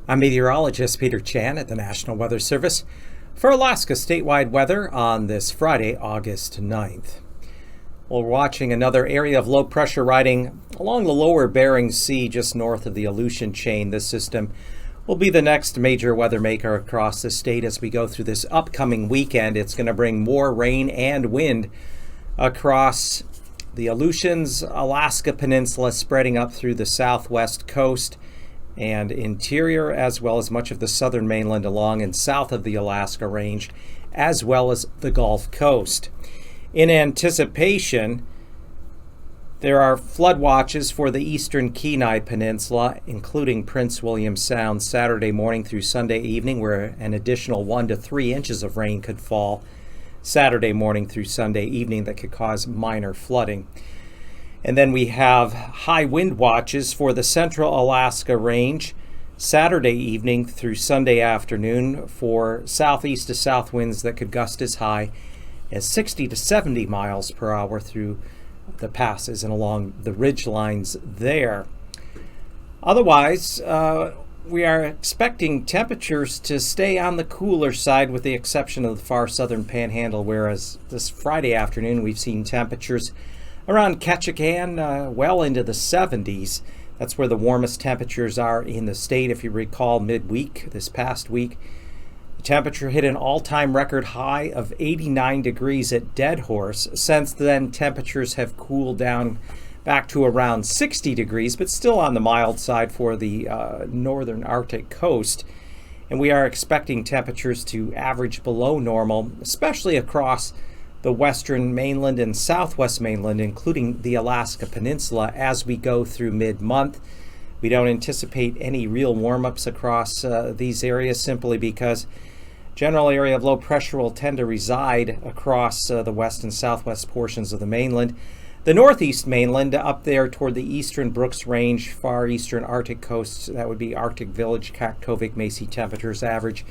I'm meteorologist Peter Chan at the National Weather Service for Alaska statewide weather on this Friday, August 9th. We're watching another area of low pressure riding along the lower Bering Sea just north of the Aleutian chain. This system will be the next major weather maker across the state as we go through this upcoming weekend. It's going to bring more rain and wind across the Aleutians, Alaska Peninsula, spreading up through the southwest coast and interior, as well as much of the southern mainland along and south of the Alaska Range, as well as the Gulf Coast. In anticipation, there are flood watches for the eastern Kenai Peninsula, including Prince William Sound, Saturday morning through Sunday evening, where an additional 1 to 3 inches of rain could fall Saturday morning through Sunday evening that could cause minor flooding. And then we have high wind watches for the central Alaska Range Saturday evening through Sunday afternoon for southeast to south winds that could gust as high as 60 to 70 miles per hour through the passes and along the ridge lines there. Otherwise, we are expecting temperatures to stay on the cooler side with the exception of the far southern panhandle, whereas this Friday afternoon we've seen temperatures around Ketchikan well into the 70s. That's where the warmest temperatures are in the state. If you recall, midweek, this past week, the temperature hit an all-time record high of 89 degrees at Dead Horse. Since then, temperatures have cooled down back to around 60 degrees, but still on the mild side for the northern Arctic coast. And we are expecting temperatures to average below normal, especially across the western mainland and southwest mainland, including the Alaska Peninsula, as we go through mid-month. We don't anticipate any real warm-ups across these areas simply because general area of low pressure will tend to reside across the west and southwest portions of the mainland. The northeast mainland, up there toward the eastern Brooks Range, far eastern Arctic coast, that would be Arctic Village, Kaktovik, may see temperatures average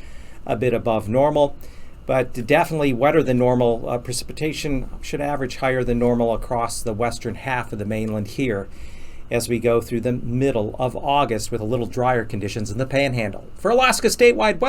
a bit above normal, but definitely wetter than normal. Precipitation should average higher than normal across the western half of the mainland here as we go through the middle of August with a little drier conditions in the panhandle. For Alaska statewide weather,